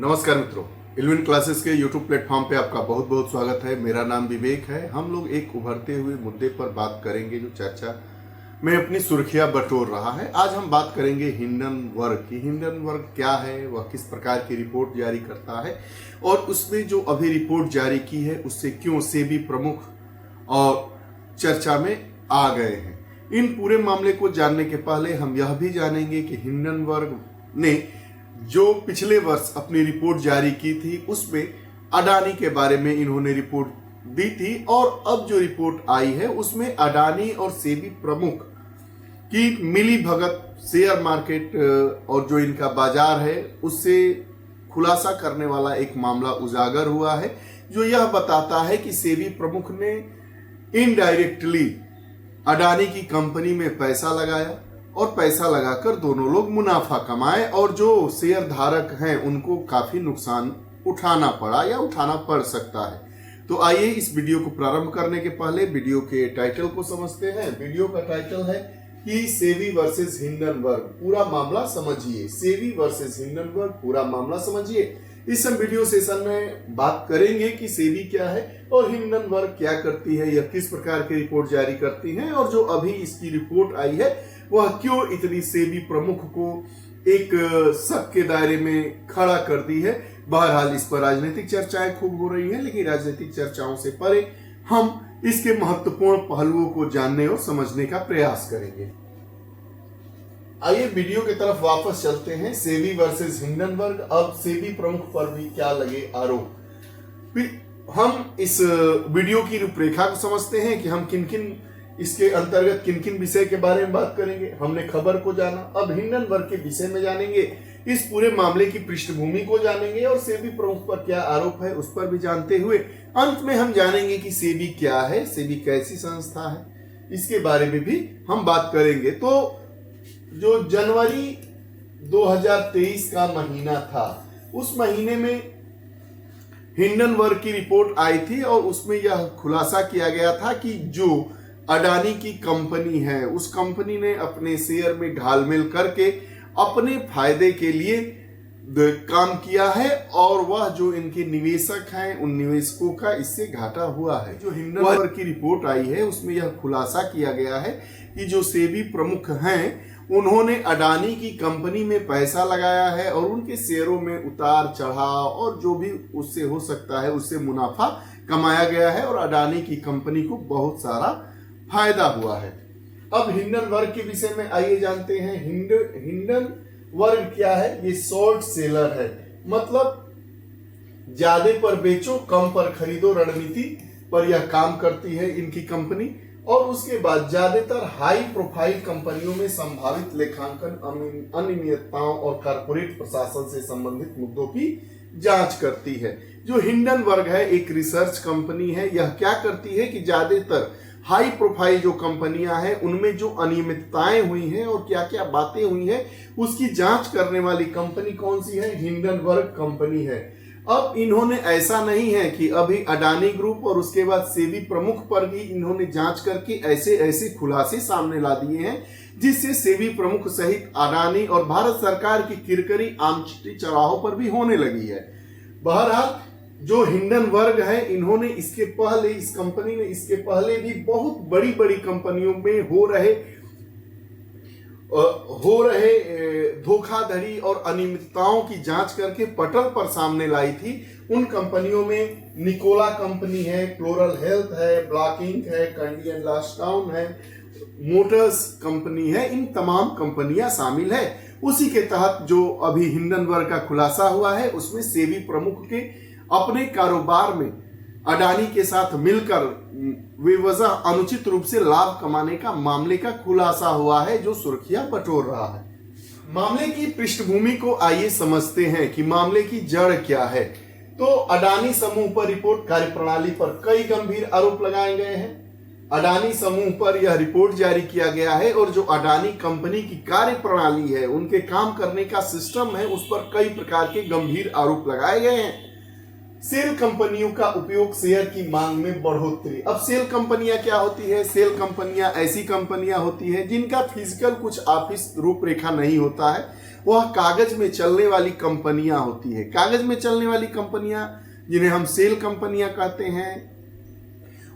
नमस्कार मित्रों, इल्विन क्लासेस के यूट्यूब प्लेटफॉर्म पे आपका बहुत बहुत स्वागत है। मेरा नाम विवेक है। हम लोग एक उभरते हुए मुद्दे पर बात करेंगे जो चर्चा में अपनी सुर्खियां बटोर रहा है। आज हम बात करेंगे हिंडनबर्ग की। हिंडनबर्ग क्या है, वह किस प्रकार की रिपोर्ट जारी करता है और उसने जो अभी रिपोर्ट जारी की है उससे क्यों सेबी प्रमुख और चर्चा में आ गए हैं। इन पूरे मामले को जानने के पहले हम यह भी जानेंगे कि हिंडनबर्ग ने जो पिछले वर्ष अपनी रिपोर्ट जारी की थी उसमें अडानी के बारे में इन्होंने रिपोर्ट दी थी और अब जो रिपोर्ट आई है उसमें अडानी और सेबी प्रमुख की मिली भगत शेयर मार्केट और जो इनका बाजार है उससे खुलासा करने वाला एक मामला उजागर हुआ है, जो यह बताता है कि सेबी प्रमुख ने इनडायरेक्टली अडानी की कंपनी में पैसा लगाया और पैसा लगाकर दोनों लोग मुनाफा कमाए और जो शेयर धारक हैं उनको काफी नुकसान उठाना पड़ा या उठाना पड़ सकता है। तो आइए इस वीडियो को प्रारंभ करने के पहले वीडियो के टाइटल को समझते हैं। वीडियो का टाइटल है कि सेबी वर्सेस हिंडनबर्ग, पूरा मामला समझिए। सेबी वर्सेस हिंडनबर्ग, पूरा मामला समझिए। इस वीडियो सेशन में बात करेंगे कि सेबी क्या है और हिंडनबर्ग क्या करती है, यह किस प्रकार की रिपोर्ट जारी करती है और जो अभी इसकी रिपोर्ट आई है वह क्यों इतनी सेबी प्रमुख को एक शक के दायरे में खड़ा कर दी है। बहरहाल इस पर राजनीतिक चर्चाएं खूब हो रही हैं, लेकिन राजनीतिक चर्चाओं से परे हम इसके महत्वपूर्ण पहलुओं को जानने और समझने का प्रयास करेंगे। आइए वीडियो की तरफ वापस चलते हैं। सेबी वर्सेस हिंडनबर्ग, अब सेबी प्रमुख पर भी क्या लगे आरोप। हम इस वीडियो की रूपरेखा को समझते हैं कि हम किन किन इसके अंतर्गत किन किन विषय के बारे में बात करेंगे। हमने खबर को जाना, अब हिंडनबर्ग के विषय में जानेंगे, इस पूरे मामले की पृष्ठभूमि को जानेंगे और सेबी प्रमुख पर क्या आरोप है उस पर भी जानते हुए अंत में हम जानेंगे कि सेबी क्या है, सेबी कैसी संस्था है, इसके बारे में भी हम बात करेंगे। तो जो जनवरी 2023 का महीना था, उस महीने में हिंडनबर्ग की रिपोर्ट आई थी और उसमें यह खुलासा किया गया था कि जो अडानी की कंपनी है उस कंपनी ने अपने शेयर में घालमेल करके अपने फायदे के लिए काम किया है और वह जो इनके निवेशक हैं उन निवेशकों का इससे घाटा हुआ है। जो हिंडनबर्ग की रिपोर्ट आई है उसमें यह खुलासा किया गया है कि जो सेबी प्रमुख हैं उन्होंने अडानी की कंपनी में पैसा लगाया है और उनके शेयरों में उतार चढ़ाव और जो भी उससे हो सकता है उससे मुनाफा कमाया गया है और अडानी की कंपनी को बहुत सारा फायदा हुआ है। अब हिंडनबर्ग के विषय में आइए जानते हैं। हिंडनबर्ग क्या है? ये शॉर्ट सेलर है, मतलब ज्यादा पर बेचो कम पर खरीदो रणनीति पर यह काम करती है इनकी कंपनी। और उसके बाद ज्यादातर हाई प्रोफाइल कंपनियों में संभावित लेखांकन अनियमितताओं और कारपोरेट प्रशासन से संबंधित मुद्दों की जांच करती है। जो हिंडनबर्ग है एक रिसर्च कंपनी है। यह क्या करती है कि ज्यादातर हाई प्रोफाइल जो कंपनियां हैं उनमें जो अनियमितताएं हुई हैं और क्या क्या बातें हुई हैं उसकी जांच करने वाली कंपनी कौन सी है? हिंडनबर्ग कंपनी है। अब इन्होंने ऐसा नहीं है कि अभी अडानी ग्रुप और उसके बाद सेबी प्रमुख पर भी इन्होंने जांच करके ऐसे ऐसे खुलासे सामने ला दिए हैं जिससे सेबी प्रमुख सहित अडानी और भारत सरकार की किरकिरी आमची चौराहों पर भी होने लगी है। बहरहाल जो हिंडनबर्ग है इन्होंने इसके पहले, इस कंपनी ने इसके पहले भी बहुत बड़ी बड़ी कंपनियों में हो रहे धोखाधड़ी और अनियमितताओं की जांच करके पटल पर सामने लाई थी। उन कंपनियों में निकोला कंपनी है, फ्लोरल हेल्थ है, ब्लैक इंक है, कैंडियन लास्टाउन है, मोटर्स कंपनी है, इन तमाम कंपनियां शामिल है। उसी के तहत जो अभी हिंडनबर्ग का खुलासा हुआ है उसमें सेबी प्रमुख के अपने कारोबार में अडानी के साथ मिलकर बेवजह अनुचित रूप से लाभ कमाने का मामले का खुलासा हुआ है जो सुर्खियां बटोर रहा है। मामले की पृष्ठभूमि को आइए समझते हैं कि मामले की जड़ क्या है। तो अडानी समूह पर रिपोर्ट कार्यप्रणाली पर कई गंभीर आरोप लगाए गए हैं। अडानी समूह पर यह रिपोर्ट जारी किया गया है और जो अडानी कंपनी की कार्यप्रणाली है, उनके काम करने का सिस्टम है, उस पर कई प्रकार के गंभीर आरोप लगाए गए हैं। सेल कंपनियों का उपयोग शेयर की मांग में बढ़ोतरी। अब सेल कंपनियां क्या होती है? सेल कंपनियां ऐसी कंपनियां होती है जिनका फिजिकल कुछ ऑफिस रूपरेखा नहीं होता है, वह कागज में चलने वाली कंपनियां होती है। कागज में चलने वाली कंपनियां जिन्हें हम सेल कंपनियां कहते हैं,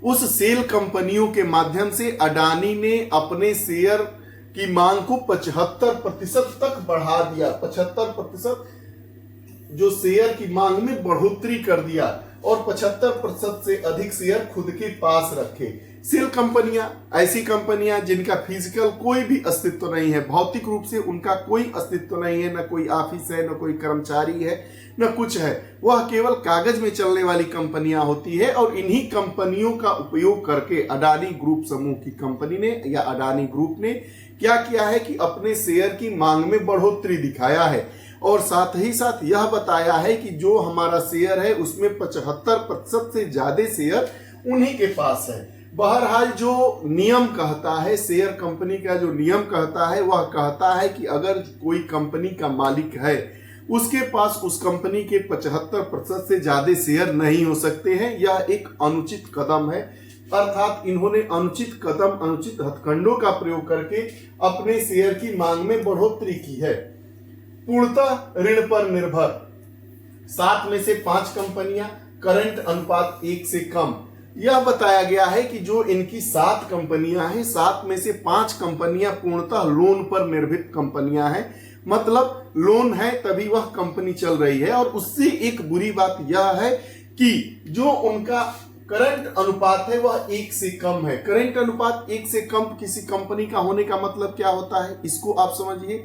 उस सेल कंपनियों के माध्यम से अडानी ने अपने शेयर की मांग को 75% तक बढ़ा दिया। 75% जो शेयर की मांग में बढ़ोतरी कर दिया और 75% से अधिक शेयर खुद के पास रखे। सेल कंपनियां ऐसी कंपनियां जिनका फिजिकल कोई भी अस्तित्व नहीं है, भौतिक रूप से उनका कोई अस्तित्व नहीं है, न कोई ऑफिस है, न कोई कर्मचारी है, न कुछ है, वह केवल कागज में चलने वाली कंपनियां होती है। और इन्हीं कंपनियों का उपयोग करके अडानी ग्रुप समूह की कंपनी ने या अडानी ग्रुप ने क्या किया है कि अपने शेयर की मांग में बढ़ोतरी दिखाया है और साथ ही साथ यह बताया है कि जो हमारा शेयर है उसमें 75% से ज्यादा शेयर उन्हीं के पास है। बहरहाल जो नियम कहता है, शेयर कंपनी का जो नियम कहता है, वह कहता है कि अगर कोई कंपनी का मालिक है उसके पास उस कंपनी के 75% से ज्यादा शेयर नहीं हो सकते हैं। यह एक अनुचित कदम है, अर्थात इन्होंने अनुचित कदम, अनुचित हथकंडों का प्रयोग करके अपने शेयर की मांग में बढ़ोतरी की है। पूर्णतः ऋण पर निर्भर 7 में से 5 कंपनियां, करंट अनुपात 1 से कम। यह बताया गया है कि जो इनकी 7 कंपनियां हैं, 7 में से 5 कंपनियां पूर्णतः लोन पर निर्भर कंपनियां हैं। मतलब लोन है तभी वह कंपनी चल रही है। और उससे एक बुरी बात यह है कि जो उनका करंट अनुपात है वह 1 से कम है। करंट अनुपात 1 से कम किसी कंपनी का होने का मतलब क्या होता है, इसको आप समझिए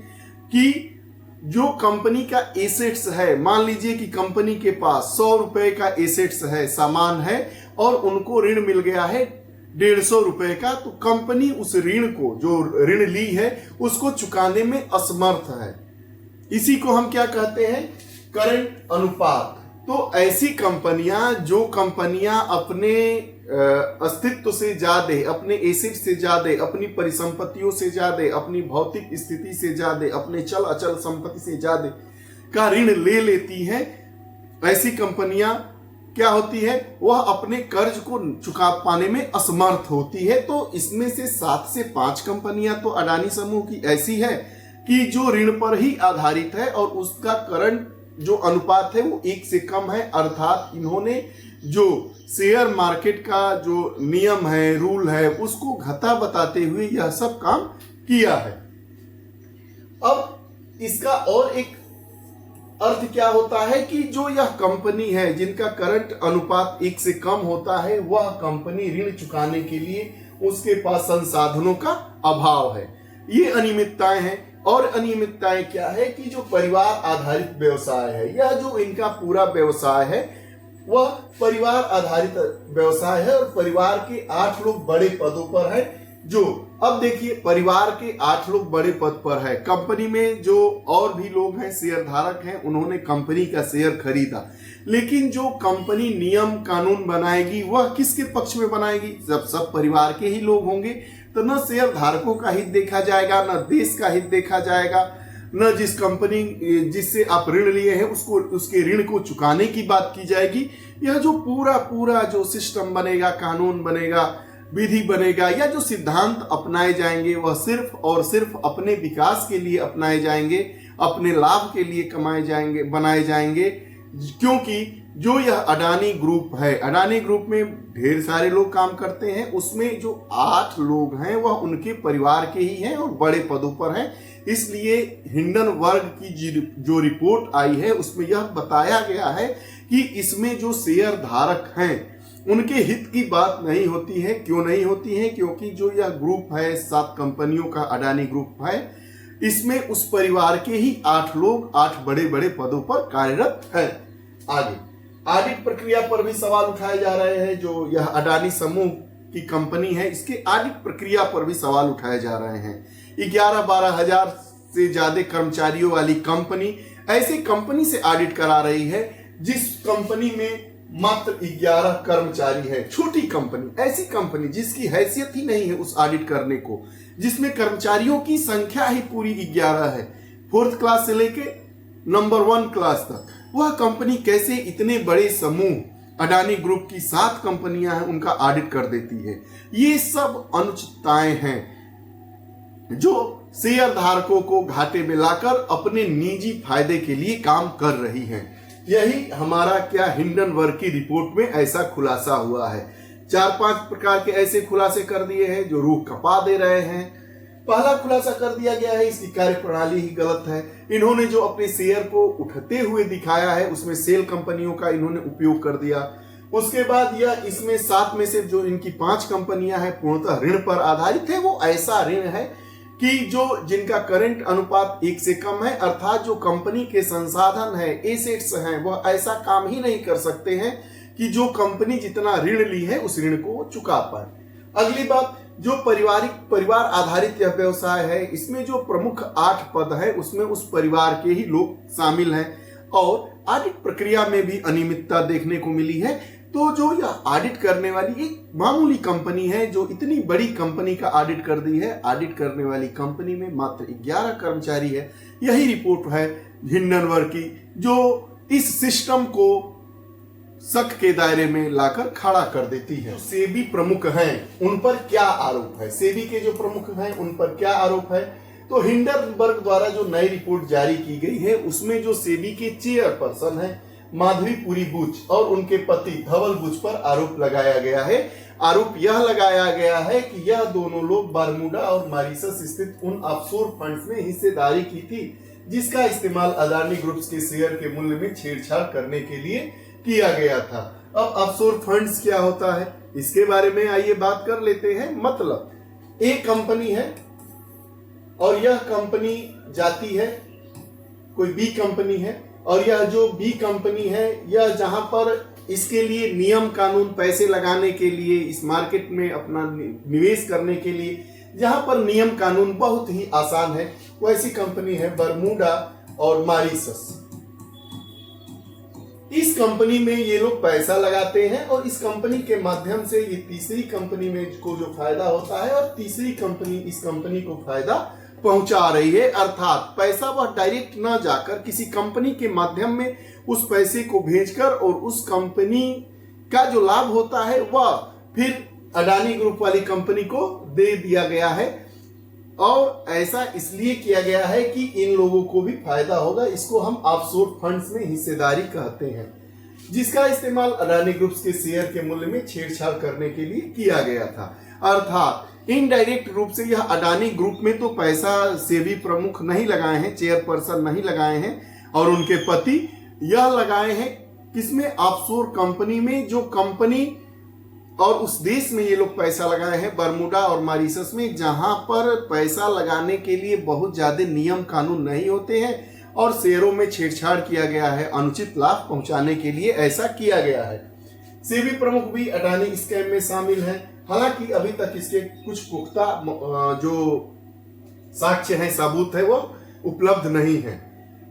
कि जो कंपनी का एसेट्स है, मान लीजिए कि कंपनी के पास 100 रुपए का एसेट्स है, सामान है, और उनको ऋण मिल गया है 150 रुपए का, तो कंपनी उस ऋण को, जो ऋण ली है, उसको चुकाने में असमर्थ है। इसी को हम क्या कहते हैं? करंट अनुपात। तो ऐसी कंपनियां, जो कंपनियां अपने अस्तित्व से ज्यादा, अपने एसेट से ज्यादा, अपनी परिसंपत्तियों से ज्यादा, अपनी भौतिक स्थिति से ज्यादा, अपने चल अचल संपत्ति से ज्यादा का ऋण ले लेती हैं, ऐसी कंपनियां क्या होती है? वह अपने कर्ज को चुका पाने में असमर्थ होती है। तो इसमें से 7 से 5 कंपनियां तो अडानी समूह की ऐसी है कि जो ऋण पर ही आधारित है और उसका करंट जो अनुपात है वो 1 से कम है। अर्थात इन्होंने जो शेयर मार्केट का जो नियम है, रूल है, उसको घटा बताते हुए यह सब काम किया है। अब इसका और एक अर्थ क्या होता है कि जो यह कंपनी है जिनका करंट अनुपात 1 से कम होता है, वह कंपनी ऋण चुकाने के लिए उसके पास संसाधनों का अभाव है। ये अनियमितताएं हैं। और अनियमितताएं क्या है कि जो परिवार आधारित व्यवसाय है, यह जो इनका पूरा व्यवसाय है वह परिवार आधारित व्यवसाय है और परिवार के 8 लोग बड़े पदों पर हैं। जो अब देखिए, परिवार के 8 लोग बड़े पद पर है। कंपनी में जो और भी लोग हैं, शेयर धारक हैं, उन्होंने कंपनी का शेयर खरीदा, लेकिन जो कंपनी नियम कानून बनाएगी वह किसके पक्ष में बनाएगी? जब सब परिवार के ही लोग होंगे तो न शेयर धारकों का हित देखा जाएगा, न देश का हित देखा जाएगा, न जिस कंपनी जिससे आप ऋण लिए हैं उसको, उसके ऋण को चुकाने की बात की जाएगी। यह जो पूरा जो सिस्टम बनेगा, कानून बनेगा, विधि बनेगा, या जो सिद्धांत अपनाए जाएंगे वह सिर्फ और सिर्फ अपने विकास के लिए अपनाए जाएंगे, अपने लाभ के लिए कमाए जाएंगे, बनाए जाएंगे। क्योंकि जो यह अडानी ग्रुप है, अडानी ग्रुप में ढेर सारे लोग काम करते हैं, उसमें जो 8 लोग हैं वह उनके परिवार के ही हैं और बड़े पदों पर हैं। इसलिए हिंडनबर्ग की जो रिपोर्ट आई है उसमें यह बताया गया है कि इसमें जो शेयर धारक हैं उनके हित की बात नहीं होती है। क्यों नहीं होती है? क्योंकि जो यह ग्रुप है, 7 कंपनियों का अडानी ग्रुप है, इसमें उस परिवार के ही 8 लोग 8 बड़े बड़े पदों पर कार्यरत हैं। आगे ऑडिट प्रक्रिया पर भी सवाल उठाए जा रहे हैं। जो यह अडानी समूह की कंपनी है, इसके ऑडिट प्रक्रिया पर भी सवाल उठाए जा रहे हैं। 11-12 हजार से ज्यादा कर्मचारियों वाली कंपनी ऐसी कंपनी से ऑडिट करा रही है जिस कंपनी में मात्र 11 कर्मचारी है। छोटी कंपनी, ऐसी कंपनी जिसकी हैसियत ही नहीं है उस ऑडिट करने को, जिसमें कर्मचारियों की संख्या ही पूरी 11 है, 4th क्लास से लेके नंबर 1 क्लास तक। वह कंपनी कैसे इतने बड़े समूह अडानी ग्रुप की 7 कंपनियां हैं उनका ऑडिट कर देती है। ये सब अनुचितताएं हैं जो शेयर धारकों को घाटे में लाकर अपने निजी फायदे के लिए काम कर रही हैं। यही हमारा क्या हिंडनबर्ग की रिपोर्ट में ऐसा खुलासा हुआ है। 4-5 प्रकार के ऐसे खुलासे कर दिए हैं जो रूह कपा दे रहे हैं। पहला खुलासा कर दिया गया है इसकी कार्यप्रणाली ही गलत है। इन्होंने जो अपने शेयर को उठते हुए दिखाया है उसमें सेल कंपनियों का इन्होंने उपयोग कर दिया। उसके बाद यह इसमें 7 में से जो इनकी 5 कंपनियां हैं पूर्णतः ऋण पर आधारित है। वो ऐसा ऋण है कि जो जिनका करंट अनुपात 1 से कम है, अर्थात जो कंपनी के संसाधन है, एसेट्स हैं, वह ऐसा काम ही नहीं कर सकते हैं कि जो कंपनी जितना ऋण ली है उस ऋण को चुका पाए। अगली बात, जो परिवार आधारित यह व्यवसाय है, इसमें जो प्रमुख 8 पद है उसमें उस परिवार के ही लोग शामिल हैं और ऑडिट प्रक्रिया में भी अनियमितता देखने को मिली है। तो जो यह ऑडिट करने वाली एक मामूली कंपनी है जो इतनी बड़ी कंपनी का ऑडिट कर दी है, ऑडिट करने वाली कंपनी में मात्र 11 कर्मचारी है। यही रिपोर्ट है हिंडनबर्ग की जो इस सिस्टम को शक के दायरे में लाकर खड़ा कर देती है। सेबी प्रमुख हैं उन पर क्या आरोप है? सेबी के जो प्रमुख हैं उन पर क्या आरोप है? तो हिंडनबर्ग द्वारा जो नई रिपोर्ट जारी की गई है उसमें जो सेबी के चेयरपर्सन है माधवीपुरी बुच और उनके पति धवल बुच पर आरोप लगाया गया है। आरोप यह लगाया गया है कि यह दोनों लोग बरमूडा और मॉरिशस स्थित उन ऑफशोर फंड्स में हिस्सेदारी की थी जिसका इस्तेमाल अडानी ग्रुप्स के शेयर के मूल्य में छेड़छाड़ करने के लिए किया गया था। अब ऑफशोर फंड्स क्या होता है इसके बारे में आइए बात कर लेते हैं। मतलब एक कंपनी है और यह कंपनी जाती है, कोई बी कंपनी है और यह जो बी कंपनी है यह जहां पर इसके लिए नियम कानून पैसे लगाने के लिए इस मार्केट में अपना निवेश करने के लिए जहां पर नियम कानून बहुत ही आसान है वैसी कंपनी है बरमूडा और मॉरिशस। इस कंपनी में ये लोग पैसा लगाते हैं और इस कंपनी के माध्यम से ये तीसरी कंपनी में को जो फायदा होता है और तीसरी कंपनी इस कंपनी को फायदा पहुंचा रही है। अर्थात पैसा वह डायरेक्ट ना जाकर किसी कंपनी के माध्यम में उस पैसे को भेजकर और उस कंपनी का जो लाभ होता है वह फिर अडानी ग्रुप वाली कंपनी को दे दिया गया है। और ऐसा इसलिए किया गया है कि इन लोगों को भी फायदा होगा। इसको हम ऑफशोर फंड्स में हिस्सेदारी कहते हैं जिसका इस्तेमाल अडानी ग्रुप्स के शेयर के मूल्य में छेड़छाड़ करने के लिए किया गया था। अर्थात इनडायरेक्ट रूप से यह अडानी ग्रुप में तो पैसा सेबी प्रमुख नहीं लगाए हैं, चेयरपर्सन नहीं लगाए हैं और उनके पति यह लगाए हैं किसमें? ऑफशोर कंपनी में, जो कंपनी और उस देश में ये लोग पैसा लगाए हैं बरमूडा और मॉरिशस में जहां पर पैसा लगाने के लिए बहुत ज्यादा नियम कानून नहीं होते हैं और शेयरों में छेड़छाड़ किया गया है, अनुचित लाभ पहुंचाने के लिए ऐसा किया गया है। सेबी प्रमुख भी अडानी स्कैम में शामिल है। हालांकि अभी तक इसके कुछ पुख्ता जो साक्ष्य हैं, सबूत है, वो उपलब्ध नहीं है।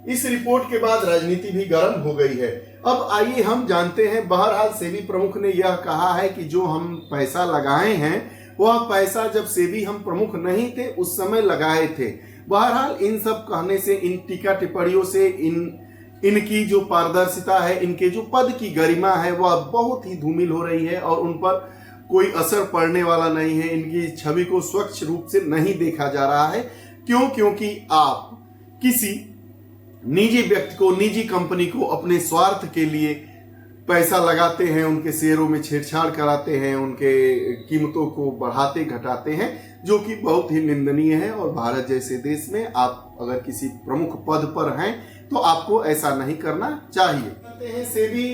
इस रिपोर्ट के बाद राजनीति भी गर्म हो गई है। अब आइए हम जानते हैं। बहरहाल सेबी प्रमुख ने यह कहा है कि जो हम पैसा लगाए हैं वह पैसा जब सेबी हम प्रमुख नहीं थे उस समय लगाए थे। बहरहाल इन सब कहने से, इन टीका टिप्पणियों से इनकी जो पारदर्शिता है, इनके जो पद की गरिमा है वह बहुत ही धूमिल हो रही है और उन पर कोई असर पड़ने वाला नहीं है। इनकी छवि को स्वच्छ रूप से नहीं देखा जा रहा है। क्यों? क्योंकि आप किसी निजी व्यक्ति को, निजी कंपनी को अपने स्वार्थ के लिए पैसा लगाते हैं, उनके शेयरों में छेड़छाड़ कराते हैं, उनके कीमतों को बढ़ाते घटाते हैं, जो कि बहुत ही निंदनीय है। और भारत जैसे देश में आप अगर किसी प्रमुख पद पर हैं तो आपको ऐसा नहीं करना चाहिए। सेबी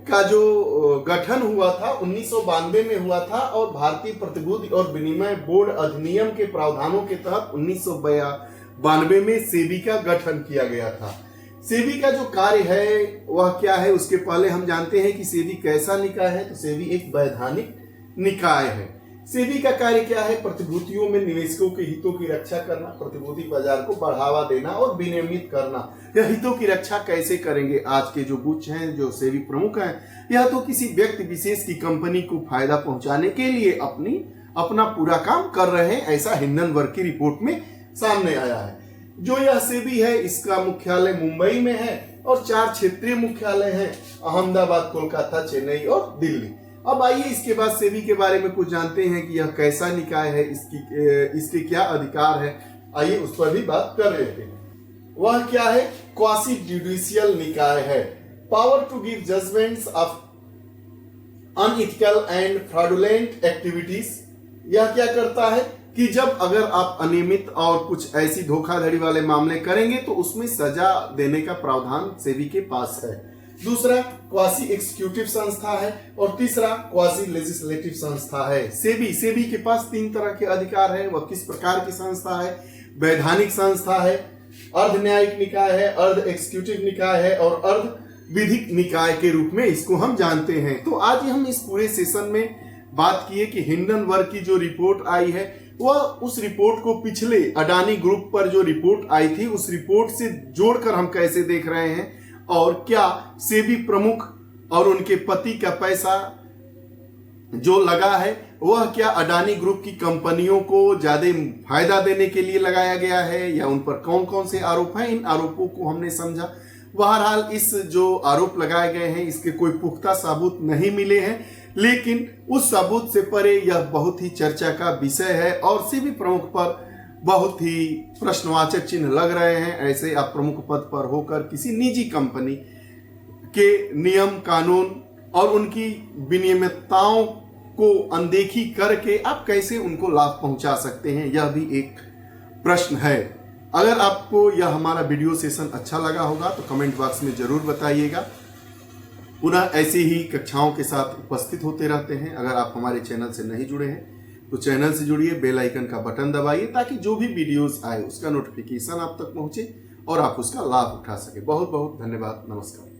का जो गठन हुआ था 1992 में हुआ था और भारतीय प्रतिभूति और विनिमय बोर्ड अधिनियम के प्रावधानों के तहत 1992 में सेबी का गठन किया गया था। सेबी का जो कार्य है वह क्या है उसके पहले हम जानते हैं कि सेबी कैसा निकाय है। तो सेबी एक वैधानिक निकाय है। सेबी का कार्य क्या है? प्रतिभूतियों में निवेशकों के हितों की रक्षा करना, प्रतिभूति बाजार को बढ़ावा देना और विनियमित करना। यह हितों की रक्षा कैसे करेंगे? आज के जो बुच हैं, जो सेबी प्रमुख हैं, यह तो किसी व्यक्ति विशेष की कंपनी को फायदा पहुंचाने के लिए अपना पूरा काम कर रहे हैं। ऐसा हिंडनबर्ग की रिपोर्ट में सामने आया है। जो यह सेबी है इसका मुख्यालय मुंबई में है और 4 क्षेत्रीय मुख्यालय हैं, अहमदाबाद, कोलकाता, चेन्नई और दिल्ली। अब आइए इसके बाद सेबी के बारे में कुछ जानते हैं कि यह कैसा निकाय है, इसके क्या अधिकार है। आइए उस पर भी बात कर लेते हैं। वह क्या है? क्वासी जुडिशियल निकाय है। Power to give judgments of unethical and fraudulent activities. यह क्या करता है कि जब अगर आप अनियमित और कुछ ऐसी धोखाधड़ी वाले मामले करेंगे तो उसमें सजा देने का प्रावधान सेबी के पास है। दूसरा क्वासी एग्जीक्यूटिव संस्था है और तीसरा क्वासी लेजिस्लेटिव संस्था है। सेबी के पास 3 तरह के अधिकार है। वह किस प्रकार की संस्था है? वैधानिक संस्था है, अर्ध न्यायिक निकाय है, अर्ध एग्जीक्यूटिव निकाय है और अर्ध विधिक निकाय के रूप में इसको हम जानते हैं। तो आज हम इस पूरे सेशन में बात किए कि हिंडनबर्ग की जो रिपोर्ट आई है वह उस रिपोर्ट को पिछले अडानी ग्रुप पर जो रिपोर्ट आई थी उस रिपोर्ट से जोड़कर हम कैसे देख रहे हैं और क्या सेबी प्रमुख और उनके पति का पैसा जो लगा है वह क्या अडानी ग्रुप की कंपनियों को ज्यादा फायदा देने के लिए लगाया गया है या उन पर कौन कौन से आरोप हैं, इन आरोपों को हमने समझा। बहरहाल इस जो आरोप लगाए गए हैं इसके कोई पुख्ता सबूत नहीं मिले हैं, लेकिन उस सबूत से परे यह बहुत ही चर्चा का विषय है और सेबी प्रमुख पर बहुत ही प्रश्नवाचक चिन्ह लग रहे हैं। ऐसे आप प्रमुख पद पर होकर किसी निजी कंपनी के नियम कानून और उनकी विनियमितताओं को अनदेखी करके आप कैसे उनको लाभ पहुंचा सकते हैं, यह भी एक प्रश्न है। अगर आपको यह हमारा वीडियो सेशन अच्छा लगा होगा तो कमेंट बॉक्स में जरूर बताइएगा। पुनः ऐसी ही कक्षाओं के साथ उपस्थित होते रहते हैं। अगर आप हमारे चैनल से नहीं जुड़े हैं तो चैनल से जुड़िए, बेल आइकन का बटन दबाइए ताकि जो भी वीडियोस आए उसका नोटिफिकेशन आप तक पहुंचे और आप उसका लाभ उठा सके। बहुत बहुत धन्यवाद। नमस्कार।